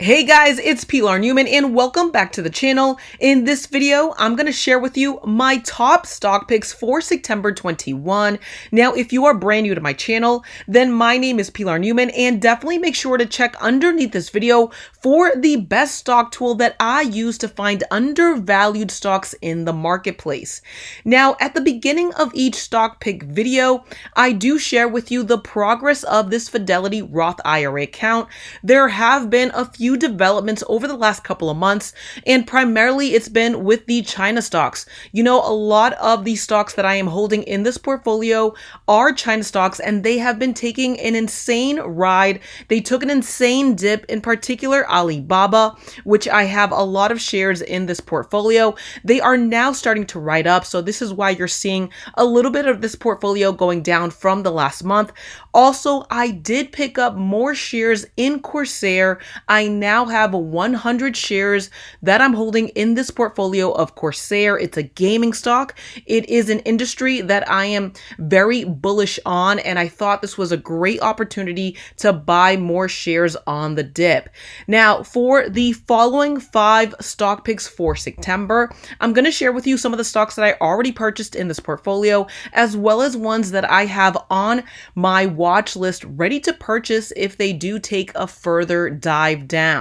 Hey guys, it's Pilar Newman and welcome back to the channel. In this video, I'm going to share with you my top stock picks for September 21. Now, if you are brand new to my channel, then my name is Pilar Newman and definitely make sure to check underneath this video for the best stock tool that I use to find undervalued stocks in the marketplace. Now, at the beginning of each stock pick video, I do share with you the progress of this Fidelity Roth IRA account. There have been a few developments over the last couple of months, and primarily it's been with the China stocks. You know, a lot of the stocks that I am holding in this portfolio are China stocks, and they have been taking an insane ride. They took an insane dip, in particular Alibaba, which I have a lot of shares in this portfolio. They are now starting to ride up, so this is why you're seeing a little bit of this portfolio going down from the last month. Also, I did pick up more shares in Corsair. I now have 100 shares that I'm holding in this portfolio of Corsair. It's a gaming stock. It is an industry that I am very bullish on, and I thought this was a great opportunity to buy more shares on the dip. Now, for the following 5 stock picks for September, I'm going to share with you some of the stocks that I already purchased in this portfolio, as well as ones that I have on my watch list ready to purchase if they do take a further dive down.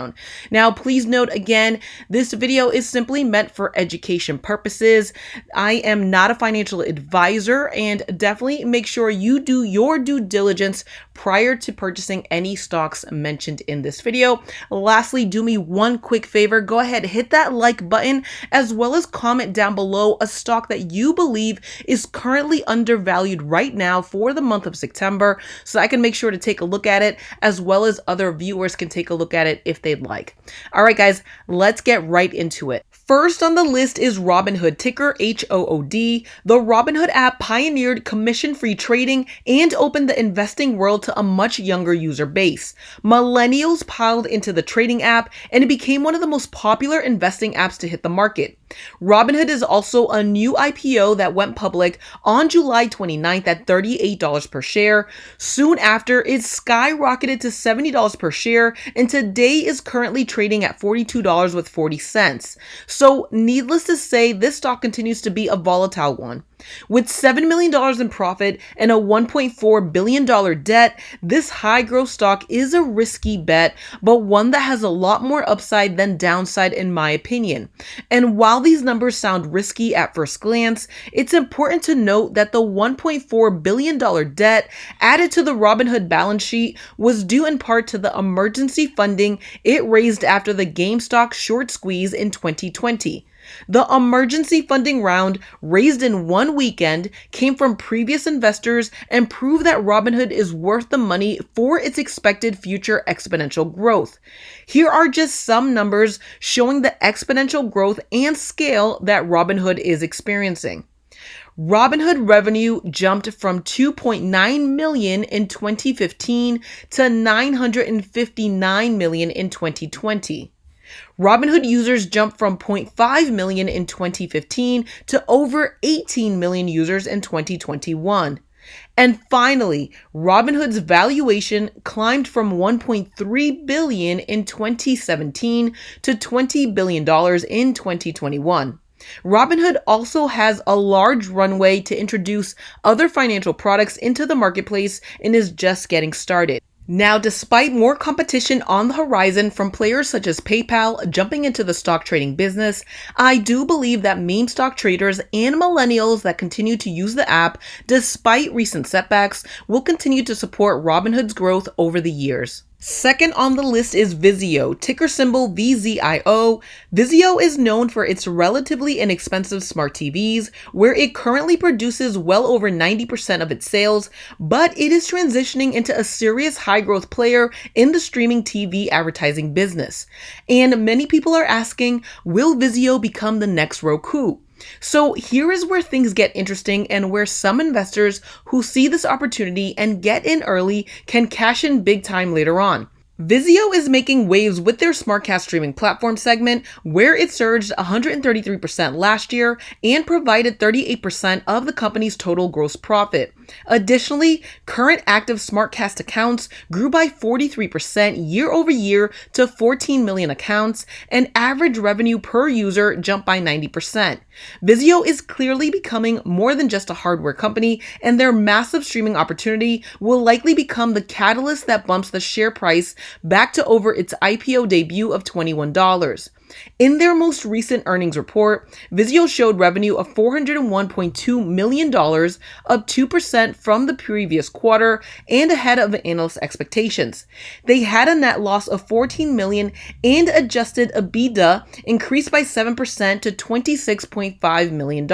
Now, please note again, this video is simply meant for education purposes. I am not a financial advisor, and definitely make sure you do your due diligence prior to purchasing any stocks mentioned in this video. Lastly, do me one quick favor. Go ahead, hit that like button, as well as comment down below a stock that you believe is currently undervalued right now for the month of September, so I can make sure to take a look at it, as well as other viewers can take a look at it if they'd like. All right, guys, let's get right into it. First on the list is Robinhood, ticker HOOD. The Robinhood app pioneered commission-free trading and opened the investing world to a much younger user base. Millennials piled into the trading app, and it became one of the most popular investing apps to hit the market. Robinhood is also a new IPO that went public on July 29th at $38 per share. Soon after, it skyrocketed to $70 per share, and today is currently trading at $42.40. So needless to say, this stock continues to be a volatile one. With $7 million in profit and a $1.4 billion debt, this high growth stock is a risky bet, but one that has a lot more upside than downside in my opinion. And while these numbers sound risky at first glance, it's important to note that the $1.4 billion debt added to the Robinhood balance sheet was due in part to the emergency funding it raised after the GameStop short squeeze in 2020. The emergency funding round, raised in one weekend, came from previous investors and proved that Robinhood is worth the money for its expected future exponential growth. Here are just some numbers showing the exponential growth and scale that Robinhood is experiencing. Robinhood revenue jumped from $2.9 million in 2015 to $959 million in 2020. Robinhood users jumped from 0.5 million in 2015 to over 18 million users in 2021. And finally, Robinhood's valuation climbed from $1.3 billion in 2017 to $20 billion in 2021. Robinhood also has a large runway to introduce other financial products into the marketplace and is just getting started. Now, despite more competition on the horizon from players such as PayPal jumping into the stock trading business, I do believe that meme stock traders and millennials that continue to use the app despite recent setbacks will continue to support Robinhood's growth over the years. Second on the list is Vizio, ticker symbol VZIO. Vizio is known for its relatively inexpensive smart TVs, where it currently produces well over 90% of its sales, but it is transitioning into a serious high-growth player in the streaming TV advertising business. And many people are asking, will Vizio become the next Roku? So here is where things get interesting and where some investors who see this opportunity and get in early can cash in big time later on. Vizio is making waves with their SmartCast streaming platform segment, where it surged 133% last year and provided 38% of the company's total gross profit. Additionally, current active SmartCast accounts grew by 43% year over year to 14 million accounts, and average revenue per user jumped by 90%. Vizio is clearly becoming more than just a hardware company, and their massive streaming opportunity will likely become the catalyst that bumps the share price back to over its IPO debut of $21. In their most recent earnings report, Vizio showed revenue of $401.2 million, up 2% from the previous quarter and ahead of analyst expectations. They had a net loss of $14 million and adjusted EBITDA increased by 7% to $26.5 million.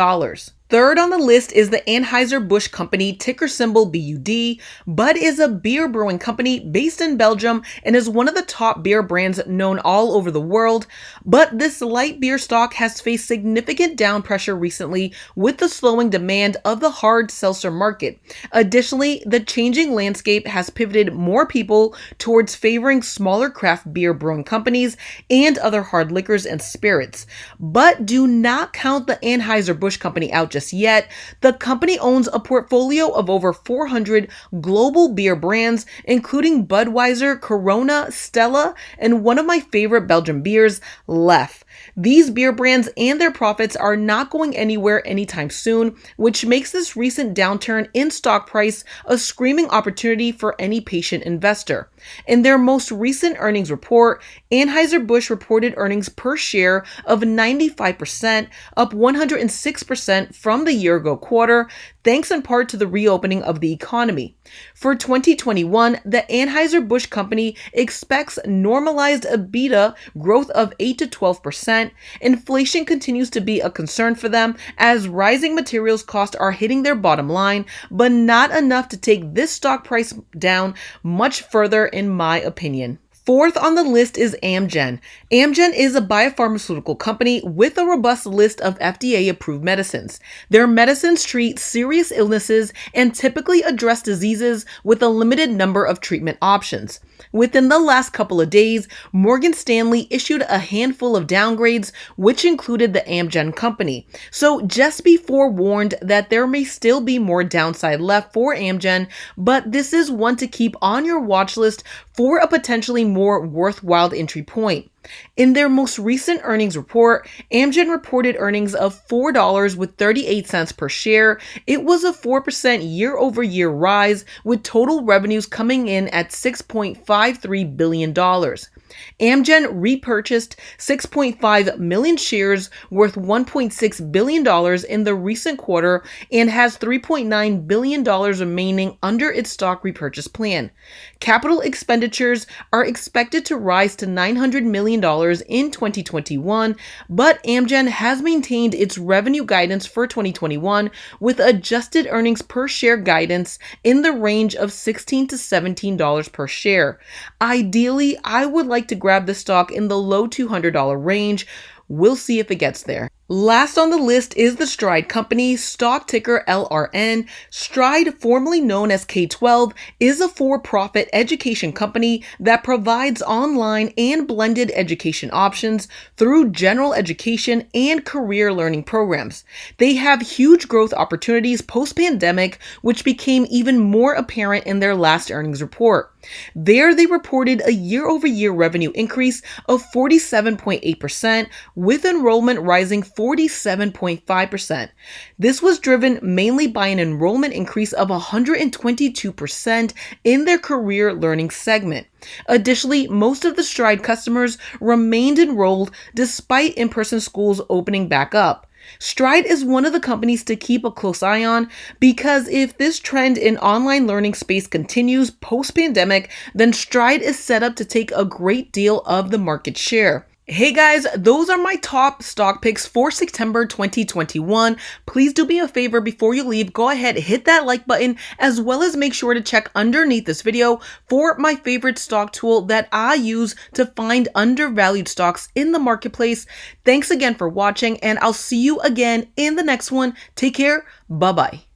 Third on the list is the Anheuser Busch company, ticker symbol BUD. Bud is a beer brewing company based in Belgium and is one of the top beer brands known all over the world. But this light beer stock has faced significant down pressure recently with the slowing demand of the hard seltzer market. Additionally, the changing landscape has pivoted more people towards favoring smaller craft beer brewing companies and other hard liquors and spirits. But do not count the Anheuser Busch company out just yet. The company owns a portfolio of over 400 global beer brands, including Budweiser, Corona, Stella, and one of my favorite Belgian beers, Lef. These beer brands and their profits are not going anywhere anytime soon, which makes this recent downturn in stock price a screaming opportunity for any patient investor. In their most recent earnings report, Anheuser Busch reported earnings per share of 95%, up 106% from the year-ago quarter, thanks in part to the reopening of the economy. For 2021, the Anheuser Busch company expects normalized EBITDA growth of 8 to 12%. Inflation continues to be a concern for them as rising materials costs are hitting their bottom line, but not enough to take this stock price down much further, in my opinion. Fourth on the list is Amgen. Amgen is a biopharmaceutical company with a robust list of FDA-approved medicines. Their medicines treat serious illnesses and typically address diseases with a limited number of treatment options. Within the last couple of days, Morgan Stanley issued a handful of downgrades, which included the Amgen company. So just be forewarned that there may still be more downside left for Amgen, but this is one to keep on your watch list for a potentially more worthwhile entry point. In their most recent earnings report, Amgen reported earnings of $4.38 per share. It was a 4% year-over-year rise, with total revenues coming in at $6.53 billion. Amgen repurchased 6.5 million shares worth $1.6 billion in the recent quarter and has $3.9 billion remaining under its stock repurchase plan. Capital expenditures are expected to rise to $900 million in 2021, but Amgen has maintained its revenue guidance for 2021 with adjusted earnings per share guidance in the range of $16 to $17 per share. Ideally, I would like to grab the stock in the low $200 range. We'll see if it gets there. Last on the list is the Stride company, stock ticker LRN. Stride, formerly known as K-12, is a for-profit education company that provides online and blended education options through general education and career learning programs. They have huge growth opportunities post-pandemic, which became even more apparent in their last earnings report. There, they reported a year-over-year revenue increase of 47.8%, with enrollment rising 47.5%. This was driven mainly by an enrollment increase of 122% in their career learning segment. Additionally, most of the Stride customers remained enrolled despite in-person schools opening back up. Stride is one of the companies to keep a close eye on because if this trend in online learning space continues post-pandemic, then Stride is set up to take a great deal of the market share. Hey guys, those are my top stock picks for September 2021. Please do me a favor before you leave, go ahead, hit that like button, as well as make sure to check underneath this video for my favorite stock tool that I use to find undervalued stocks in the marketplace. Thanks again for watching, and I'll see you again in the next one. Take care. Bye-bye.